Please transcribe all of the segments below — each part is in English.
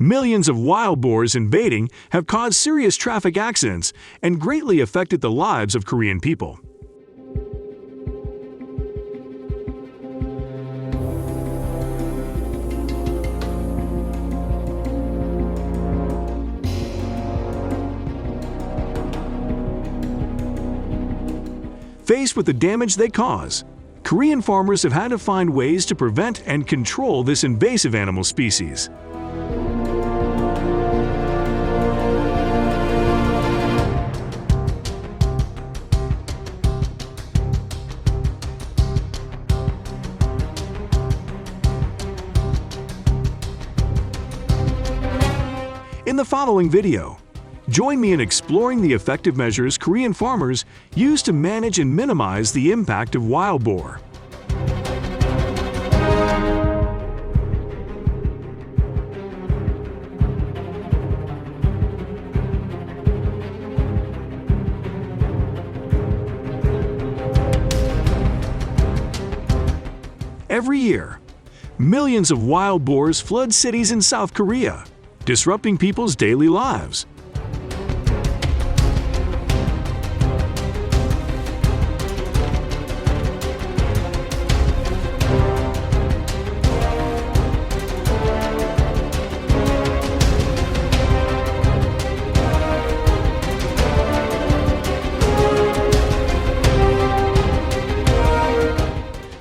Millions of wild boars invading have caused serious traffic accidents and greatly affected the lives of Korean people. Faced with the damage they cause, Korean farmers have had to find ways to prevent and control this invasive animal species. In the following video, join me in exploring the effective measures Korean farmers use to manage and minimize the impact of wild boar. Every year, millions of wild boars flood cities in South Korea, disrupting people's daily lives.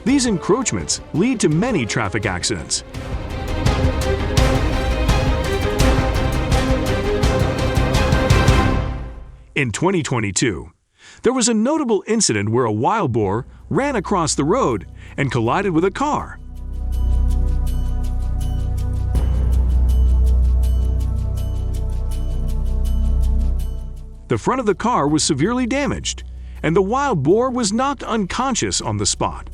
These encroachments lead to many traffic accidents. In 2022, there was a notable incident where a wild boar ran across the road and collided with a car. The front of the car was severely damaged, and the wild boar was knocked unconscious on the spot.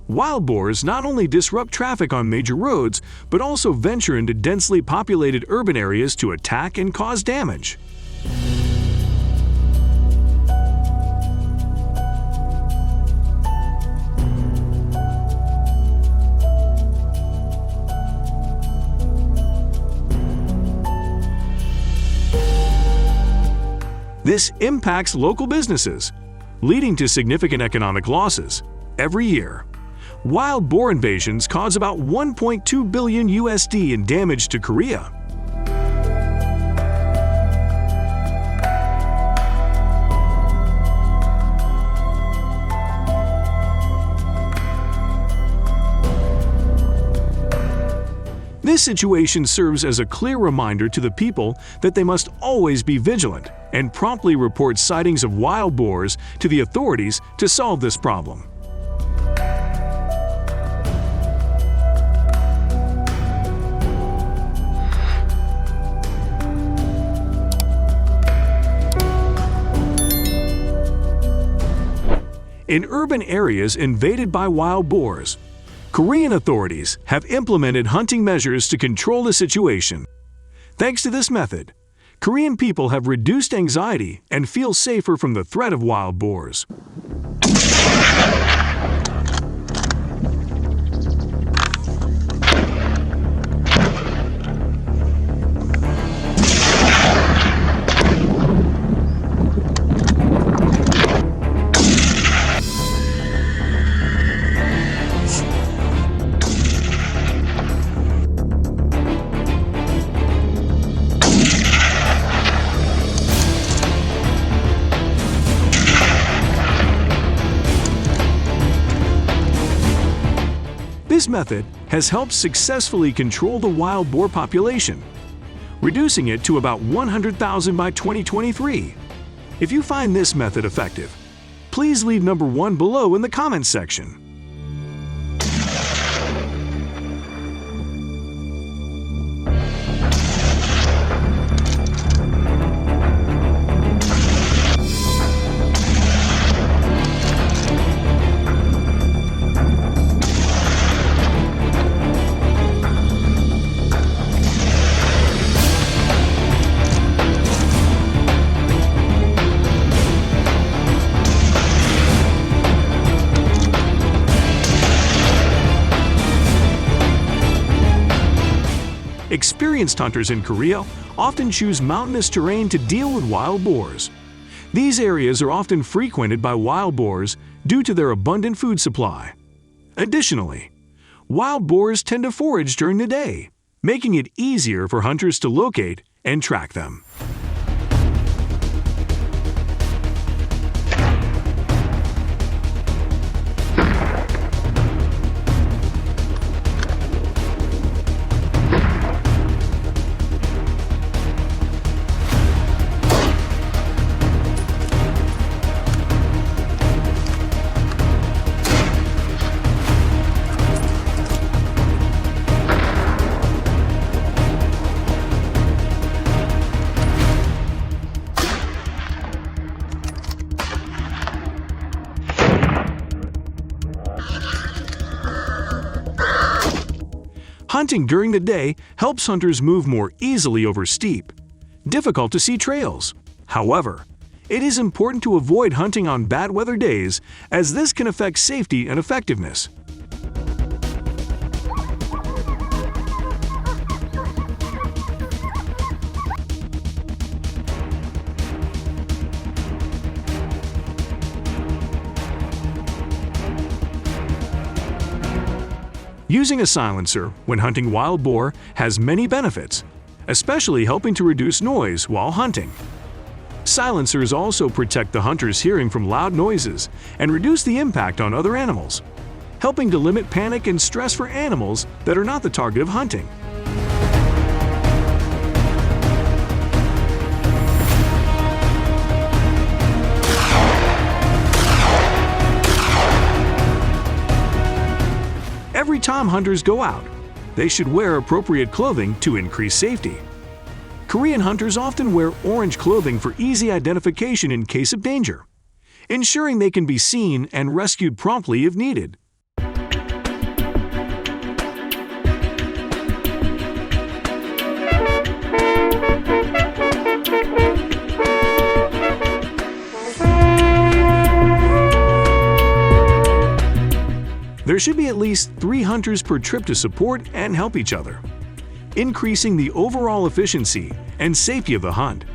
Wild boars not only disrupt traffic on major roads, but also venture into densely populated urban areas to attack and cause damage. This impacts local businesses, leading to significant economic losses. Every year, wild boar invasions cause about $1.2 billion USD in damage to Korea. This situation serves as a clear reminder to the people that they must always be vigilant and promptly report sightings of wild boars to the authorities to solve this problem. In urban areas invaded by wild boars, Korean authorities have implemented hunting measures to control the situation. Thanks to this method, Korean people have reduced anxiety and feel safer from the threat of wild boars. This method has helped successfully control the wild boar population, reducing it to about 100,000 by 2023. If you find this method effective, please leave number 1 below in the comments section. Experienced hunters in Korea often choose mountainous terrain to deal with wild boars. These areas are often frequented by wild boars due to their abundant food supply. Additionally, wild boars tend to forage during the day, making it easier for hunters to locate and track them. Hunting during the day helps hunters move more easily over steep, difficult-to-see trails. However, it is important to avoid hunting on bad weather days, as this can affect safety and effectiveness. Using a silencer when hunting wild boar has many benefits, especially helping to reduce noise while hunting. Silencers also protect the hunter's hearing from loud noises and reduce the impact on other animals, helping to limit panic and stress for animals that are not the target of hunting. Every time hunters go out, they should wear appropriate clothing to increase safety. Korean hunters often wear orange clothing for easy identification in case of danger, ensuring they can be seen and rescued promptly if needed. There should be at least 3 hunters per trip to support and help each other, increasing the overall efficiency and safety of the hunt.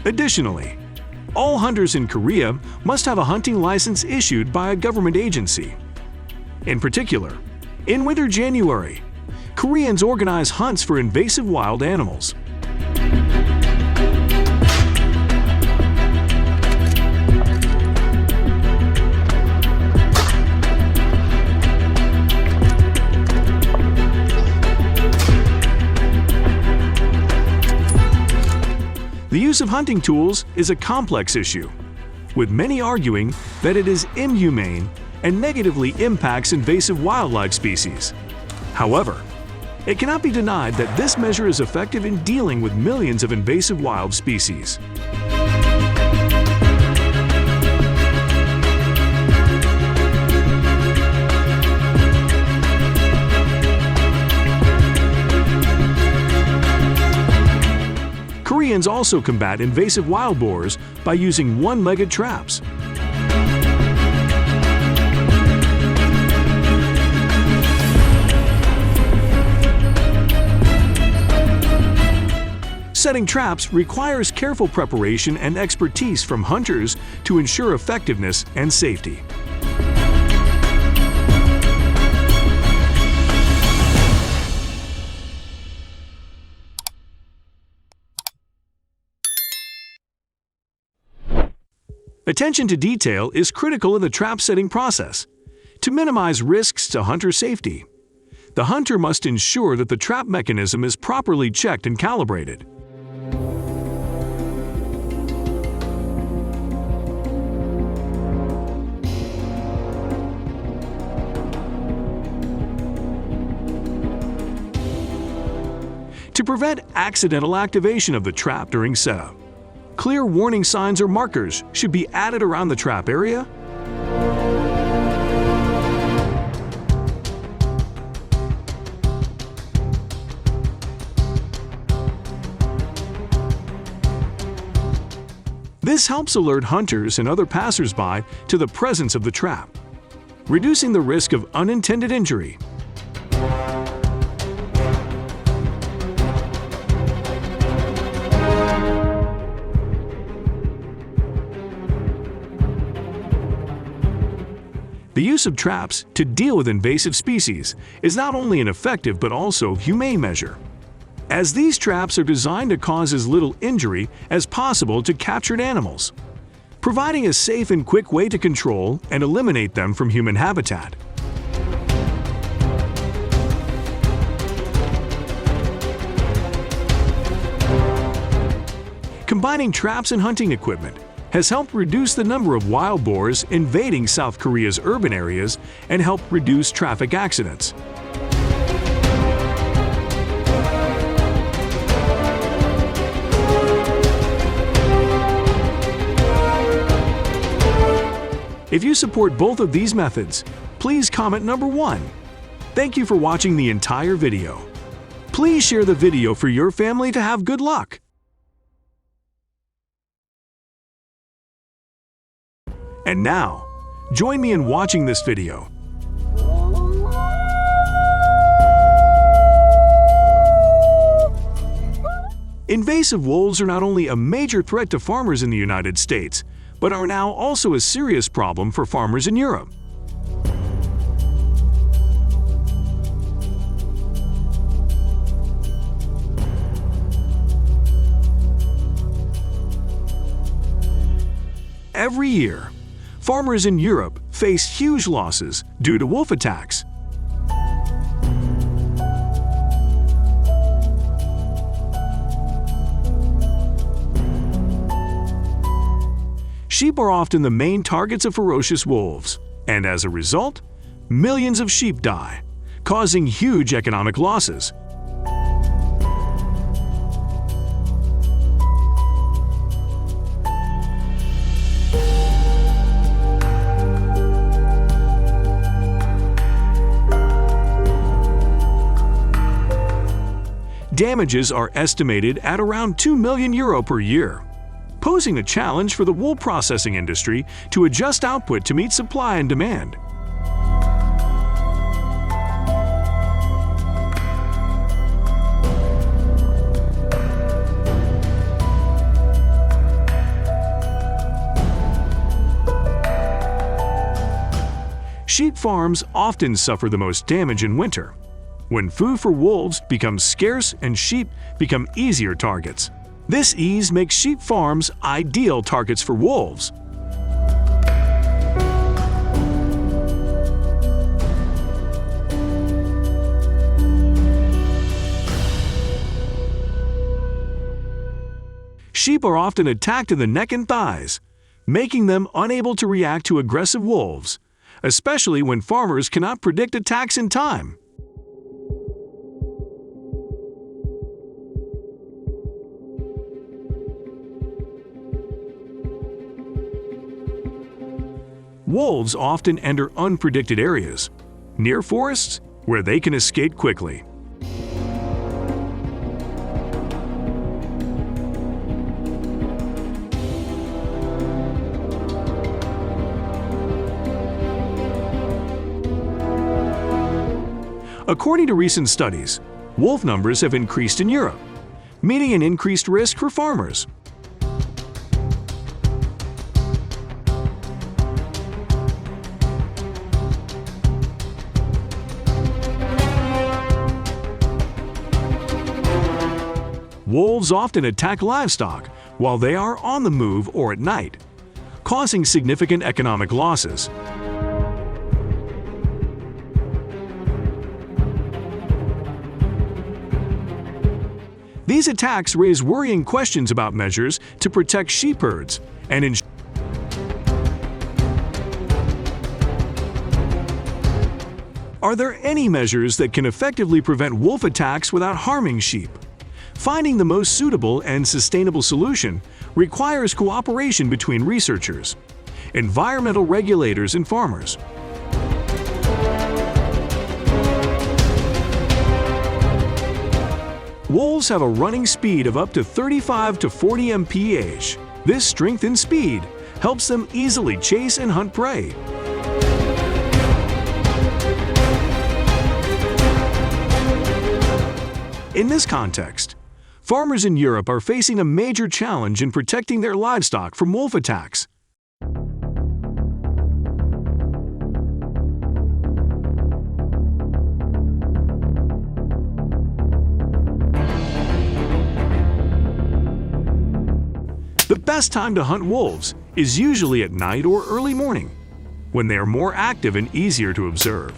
Additionally, all hunters in Korea must have a hunting license issued by a government agency. In particular, in winter January, Koreans organize hunts for invasive wild animals. The use of hunting tools is a complex issue, with many arguing that it is inhumane and negatively impacts invasive wildlife species. However, it cannot be denied that this measure is effective in dealing with millions of invasive wild species. Koreans also combat invasive wild boars by using one-legged traps. Setting traps requires careful preparation and expertise from hunters to ensure effectiveness and safety. Attention to detail is critical in the trap setting process. To minimize risks to hunter safety, the hunter must ensure that the trap mechanism is properly checked and calibrated. To prevent accidental activation of the trap during setup, clear warning signs or markers should be added around the trap area. This helps alert hunters and other passersby to the presence of the trap, reducing the risk of unintended injury. The use of traps to deal with invasive species is not only an effective but also humane measure, as these traps are designed to cause as little injury as possible to captured animals, providing a safe and quick way to control and eliminate them from human habitat. Combining traps and hunting equipment has helped reduce the number of wild boars invading South Korea's urban areas and helped reduce traffic accidents. If you support both of these methods, please comment number 1. Thank you for watching the entire video. Please share the video for your family to have good luck. And now, join me in watching this video. Invasive wolves are not only a major threat to farmers in the United States, but are now also a serious problem for farmers in Europe. Every year, farmers in Europe face huge losses due to wolf attacks. Sheep are often the main targets of ferocious wolves, and as a result, millions of sheep die, causing huge economic losses. Damages are estimated at around €2 million per year, posing a challenge for the wool processing industry to adjust output to meet supply and demand. Sheep farms often suffer the most damage in winter, when food for wolves becomes scarce and sheep become easier targets. This ease makes sheep farms ideal targets for wolves. Sheep are often attacked in the neck and thighs, making them unable to react to aggressive wolves, especially when farmers cannot predict attacks in time. Wolves often enter unpredicted areas, near forests, where they can escape quickly. According to recent studies, wolf numbers have increased in Europe, meaning an increased risk for farmers. Wolves often attack livestock while they are on the move or at night, causing significant economic losses. These attacks raise worrying questions about measures to protect sheep herds and ensure Are there any measures that can effectively prevent wolf attacks without harming sheep? Finding the most suitable and sustainable solution requires cooperation between researchers, environmental regulators, and farmers. Wolves have a running speed of up to 35 to 40 mph. This strength and speed helps them easily chase and hunt prey. In this context, farmers in Europe are facing a major challenge in protecting their livestock from wolf attacks. The best time to hunt wolves is usually at night or early morning, when they are more active and easier to observe.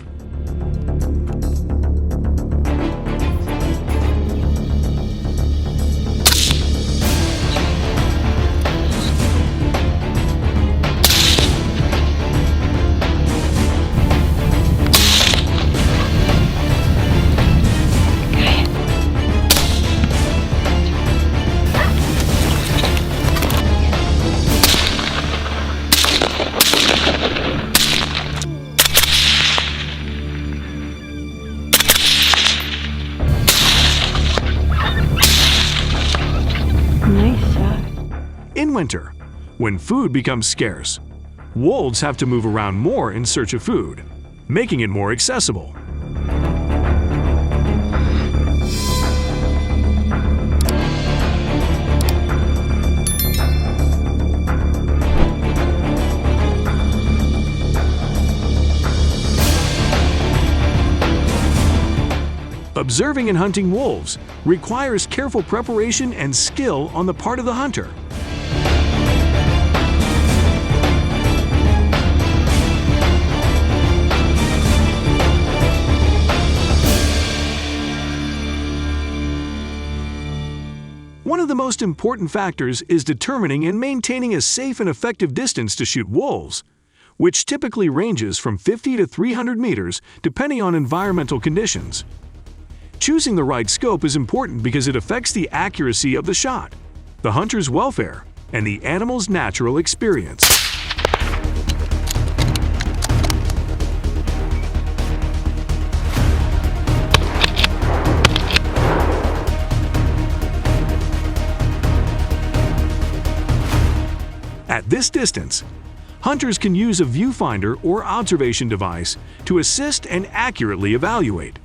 In winter, when food becomes scarce, wolves have to move around more in search of food, making it more accessible. Observing and hunting wolves requires careful preparation and skill on the part of the hunter. One of the most important factors is determining and maintaining a safe and effective distance to shoot wolves, which typically ranges from 50 to 300 meters depending on environmental conditions. Choosing the right scope is important because it affects the accuracy of the shot, the hunter's welfare, and the animal's natural experience. At this distance, hunters can use a viewfinder or observation device to assist and accurately evaluate.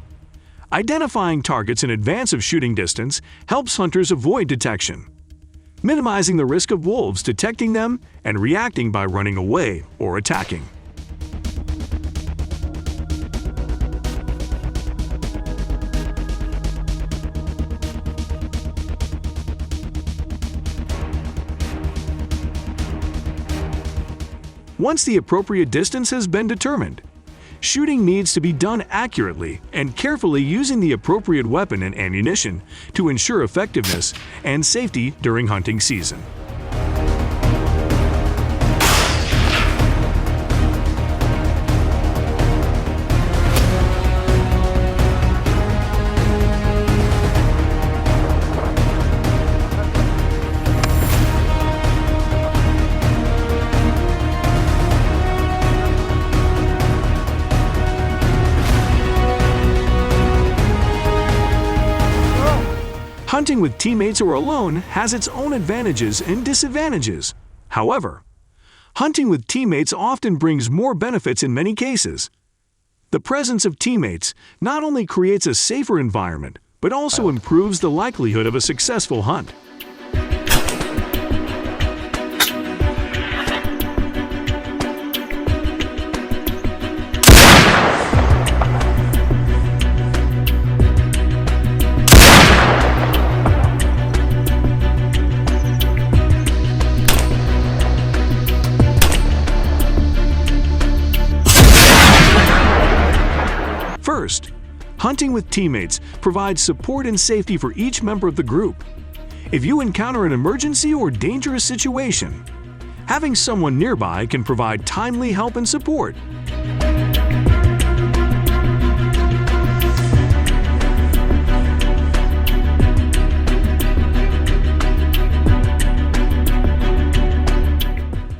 Identifying targets in advance of shooting distance helps hunters avoid detection, minimizing the risk of wolves detecting them and reacting by running away or attacking. Once the appropriate distance has been determined, shooting needs to be done accurately and carefully using the appropriate weapon and ammunition to ensure effectiveness and safety during hunting season. Hunting with teammates or alone has its own advantages and disadvantages. However, hunting with teammates often brings more benefits in many cases. The presence of teammates not only creates a safer environment, but also improves the likelihood of a successful hunt. First, hunting with teammates provides support and safety for each member of the group. If you encounter an emergency or dangerous situation, having someone nearby can provide timely help and support.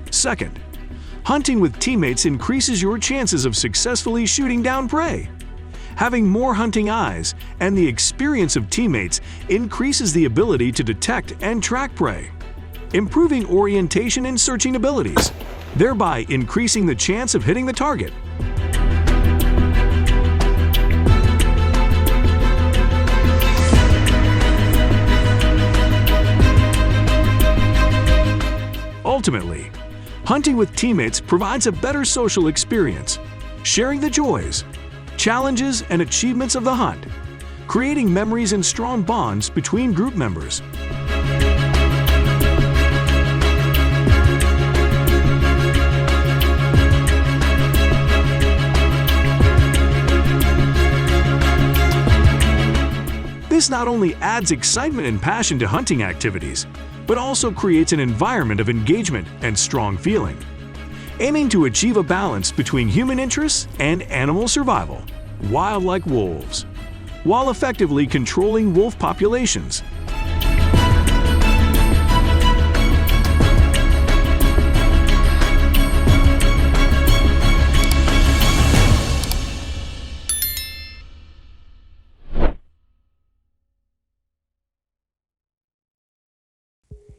Second, hunting with teammates increases your chances of successfully shooting down prey. Having more hunting eyes and the experience of teammates increases the ability to detect and track prey. improving orientation and searching abilities, thereby increasing the chance of hitting the target. Ultimately, hunting with teammates provides a better social experience, sharing the joys, challenges, and achievements of the hunt, creating memories and strong bonds between group members. This not only adds excitement and passion to hunting activities, but also creates an environment of engagement and strong feeling, aiming to achieve a balance between human interests and animal survival, wild like wolves, while effectively controlling wolf populations.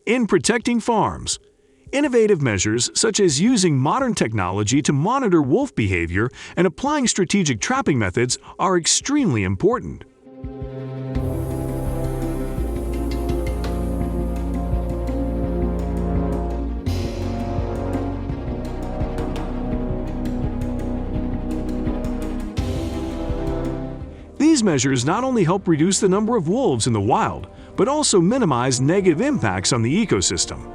In protecting farms, innovative measures such as using modern technology to monitor wolf behavior and applying strategic trapping methods are extremely important. These measures not only help reduce the number of wolves in the wild, but also minimize negative impacts on the ecosystem.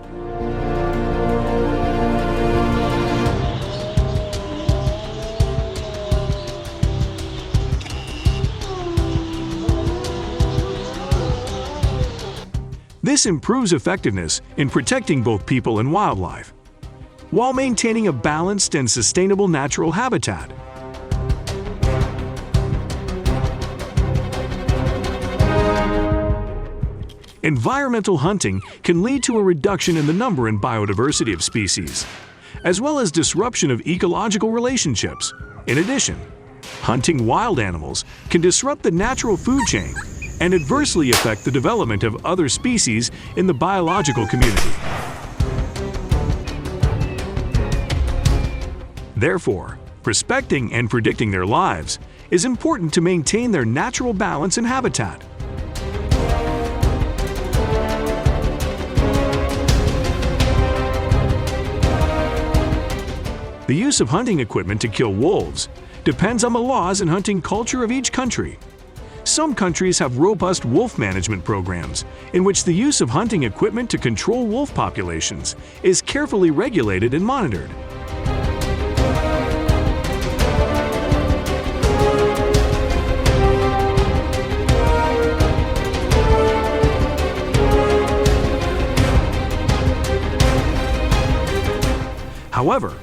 This improves effectiveness in protecting both people and wildlife, while maintaining a balanced and sustainable natural habitat. Environmental hunting can lead to a reduction in the number and biodiversity of species, as well as disruption of ecological relationships. In addition, hunting wild animals can disrupt the natural food chain and adversely affect the development of other species in the biological community. Therefore, respecting and predicting their lives is important to maintain their natural balance and habitat. The use of hunting equipment to kill wolves depends on the laws and hunting culture of each country. Some countries have robust wolf management programs in which the use of hunting equipment to control wolf populations is carefully regulated and monitored. However,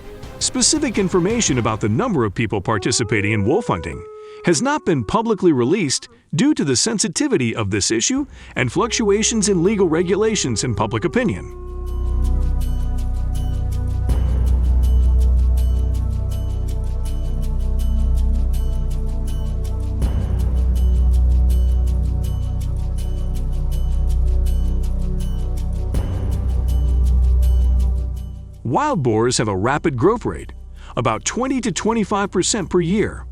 specific information about the number of people participating in wolf hunting has not been publicly released due to the sensitivity of this issue and fluctuations in legal regulations and public opinion. Wild boars have a rapid growth rate, about 20 to 25% per year,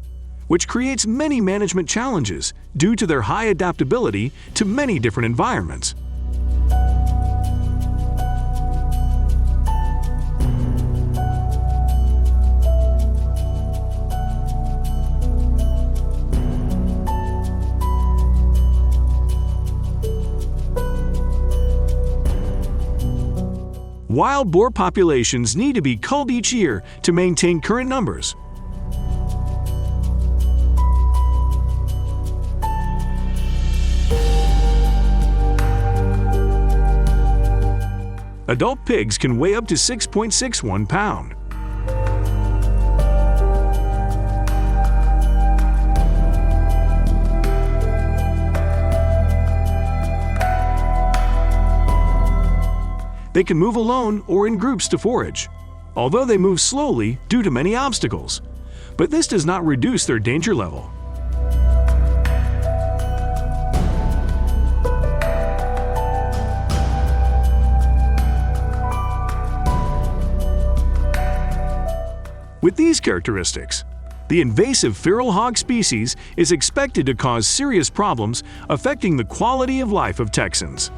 which creates many management challenges due to their high adaptability to many different environments. Wild boar populations need to be culled each year to maintain current numbers. Adult pigs can weigh up to 6.61 pounds. They can move alone or in groups to forage, although they move slowly due to many obstacles. But this does not reduce their danger level. With these characteristics, the invasive feral hog species is expected to cause serious problems affecting the quality of life of Texans.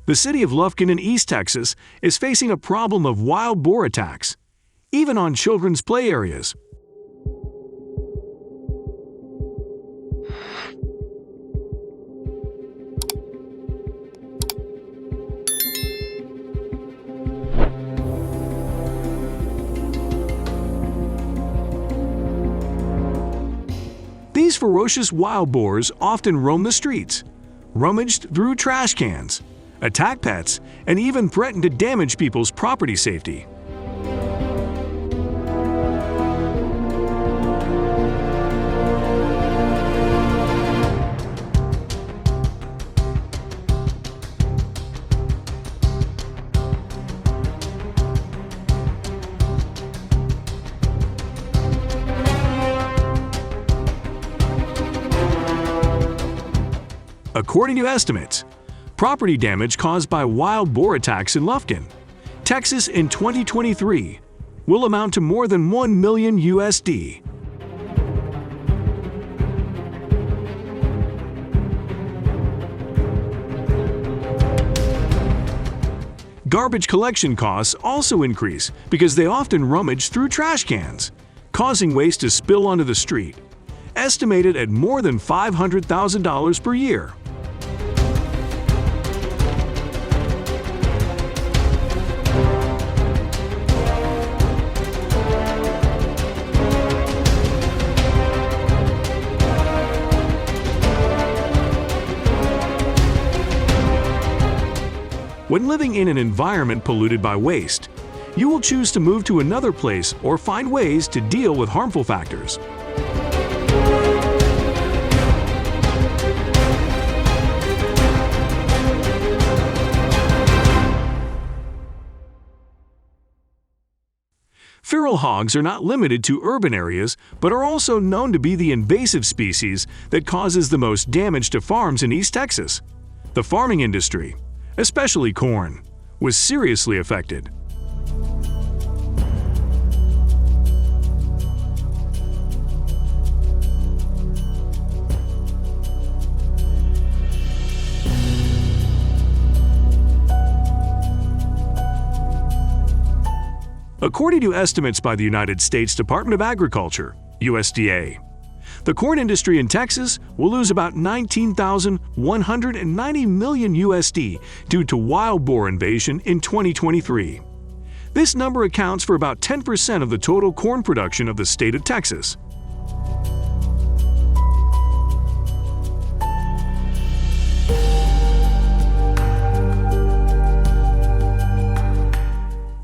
The city of Lufkin in East Texas is facing a problem of wild boar attacks, even on children's play areas. These ferocious wild boars often roam the streets, rummaged through trash cans, attack pets, and even threaten to damage people's property safety. According to estimates, property damage caused by wild boar attacks in Lufkin, Texas in 2023 will amount to more than $1 million USD. Garbage collection costs also increase because they often rummage through trash cans, causing waste to spill onto the street, estimated at more than $500,000 per year. When living in an environment polluted by waste, you will choose to move to another place or find ways to deal with harmful factors. Feral hogs are not limited to urban areas, but are also known to be the invasive species that causes the most damage to farms in East Texas. The farming industry, especially corn, was seriously affected. According to estimates by the United States Department of Agriculture, USDA, the corn industry in Texas will lose about $19,190 million USD due to wild boar invasion in 2023. This number accounts for about 10% of the total corn production of the state of Texas.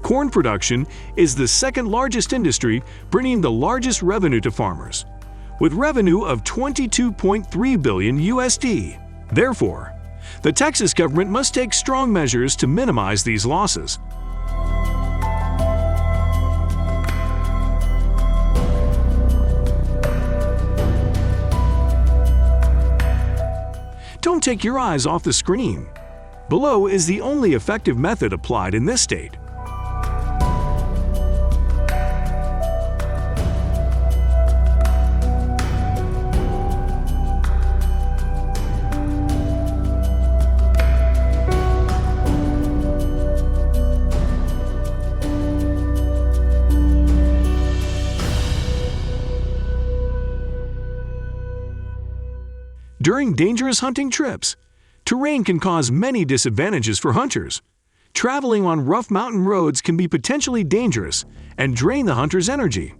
Corn production is the second largest industry, bringing the largest revenue to farmers, with revenue of $22.3 billion USD. Therefore, the Texas government must take strong measures to minimize these losses. Don't take your eyes off the screen. Below is the only effective method applied in this state. During dangerous hunting trips, terrain can cause many disadvantages for hunters. Traveling on rough mountain roads can be potentially dangerous and drain the hunter's energy.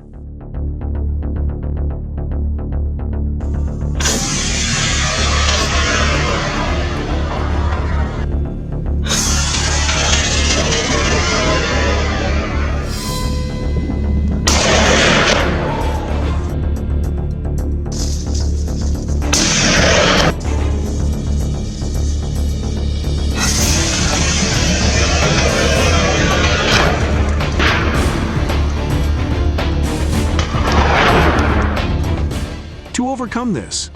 To overcome this,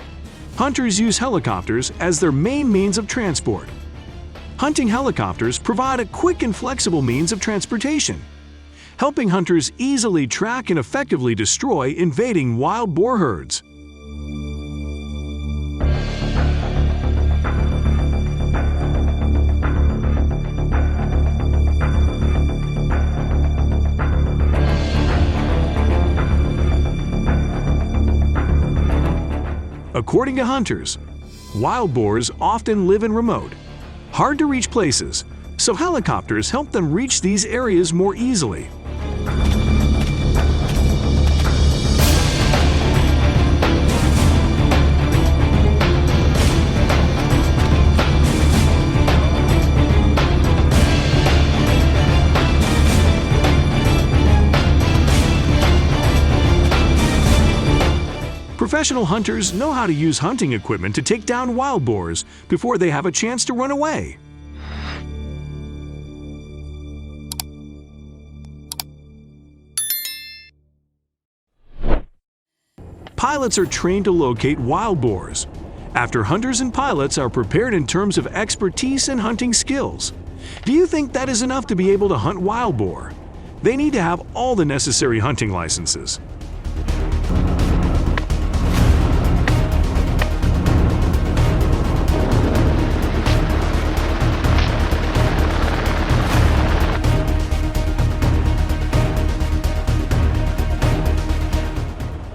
Hunters use helicopters as their main means of transport. Hunting helicopters provide a quick and flexible means of transportation, helping hunters easily track and effectively destroy invading wild boar herds. According to hunters, wild boars often live in remote, hard-to-reach places, so helicopters help them reach these areas more easily. Professional hunters know how to use hunting equipment to take down wild boars before they have a chance to run away. Pilots are trained to locate wild boars. After hunters and pilots are prepared in terms of expertise and hunting skills. Do you think that is enough to be able to hunt wild boar? They need to have all the necessary hunting licenses.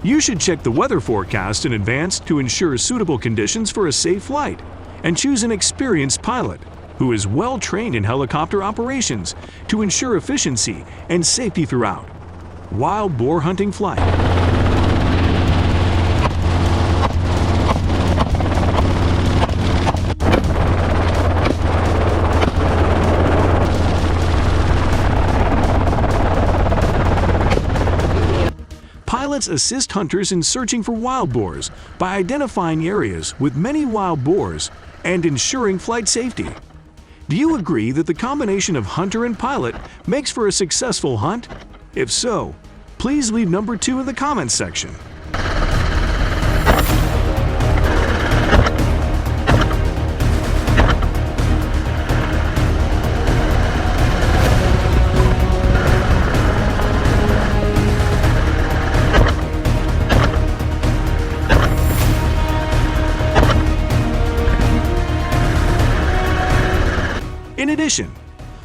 You should check the weather forecast in advance to ensure suitable conditions for a safe flight, and choose an experienced pilot who is well trained in helicopter operations to ensure efficiency and safety throughout. Wild boar hunting flight. Pilots assist hunters in searching for wild boars by identifying areas with many wild boars and ensuring flight safety. Do you agree that the combination of hunter and pilot makes for a successful hunt? If so, please leave number 2 in the comments section. In addition,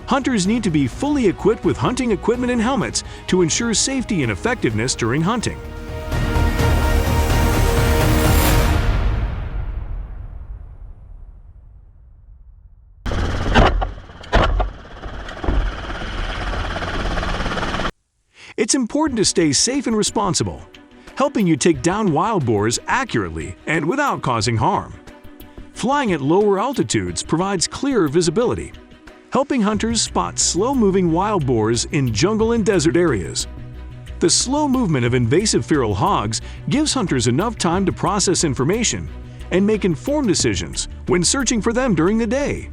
hunters need to be fully equipped with hunting equipment and helmets to ensure safety and effectiveness during hunting. It's important to stay safe and responsible, helping you take down wild boars accurately and without causing harm. Flying at lower altitudes provides clearer visibility, helping hunters spot slow-moving wild boars in jungle and desert areas. The slow movement of invasive feral hogs gives hunters enough time to process information and make informed decisions when searching for them during the day.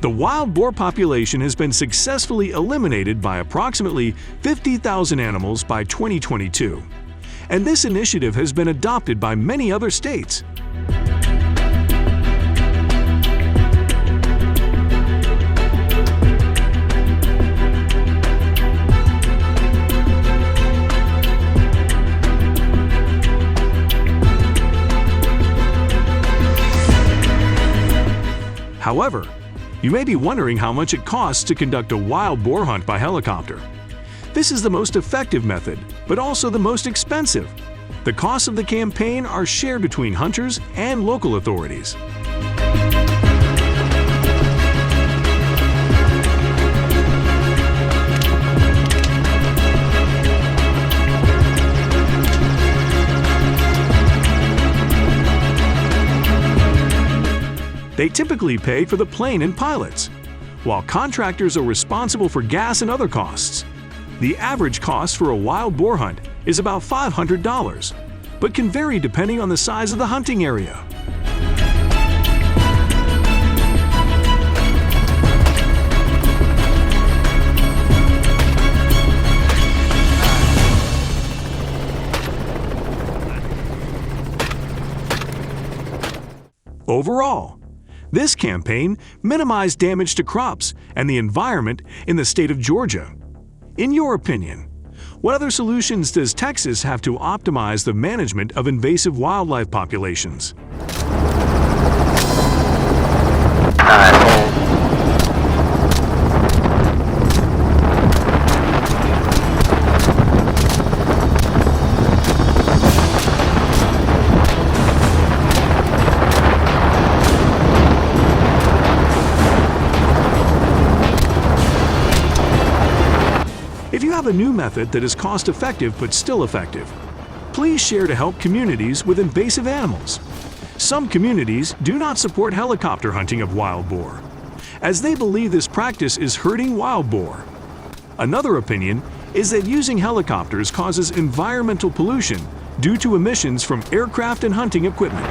The wild boar population has been successfully eliminated by approximately 50,000 animals by 2022, and this initiative has been adopted by many other states. However, you may be wondering how much it costs to conduct a wild boar hunt by helicopter. This is the most effective method, but also the most expensive. The costs of the campaign are shared between hunters and local authorities. They typically pay for the plane and pilots, while contractors are responsible for gas and other costs. The average cost for a wild boar hunt is about $500, but can vary depending on the size of the hunting area. Overall, this campaign minimized damage to crops and the environment in the state of Georgia. In your opinion, what other solutions does Texas have to optimize the management of invasive wildlife populations? If you have a new method that is cost-effective but still effective, please share to help communities with invasive animals. Some communities do not support helicopter hunting of wild boar, as they believe this practice is hurting wild boar. Another opinion is that using helicopters causes environmental pollution due to emissions from aircraft and hunting equipment.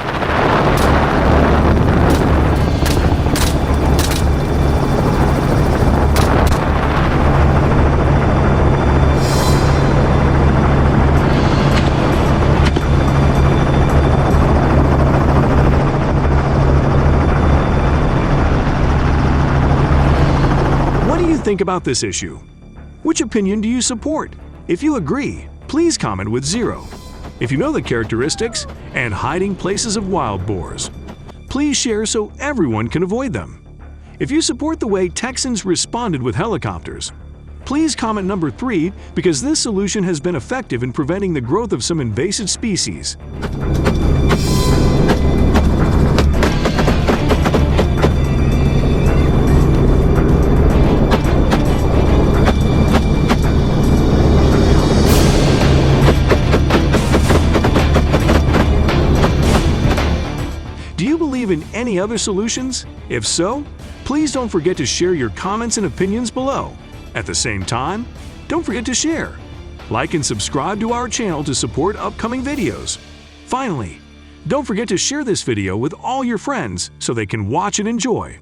Think about this issue. Which opinion do you support? If you agree, please comment with 0. If you know the characteristics and hiding places of wild boars, please share so everyone can avoid them. If you support the way Texans responded with helicopters, please comment number 3 because this solution has been effective in preventing the growth of some invasive species. Do you believe in any other solutions? If so, please don't forget to share your comments and opinions below. At the same time, don't forget to share, like and subscribe to our channel to support upcoming videos. Finally, don't forget to share this video with all your friends so they can watch and enjoy.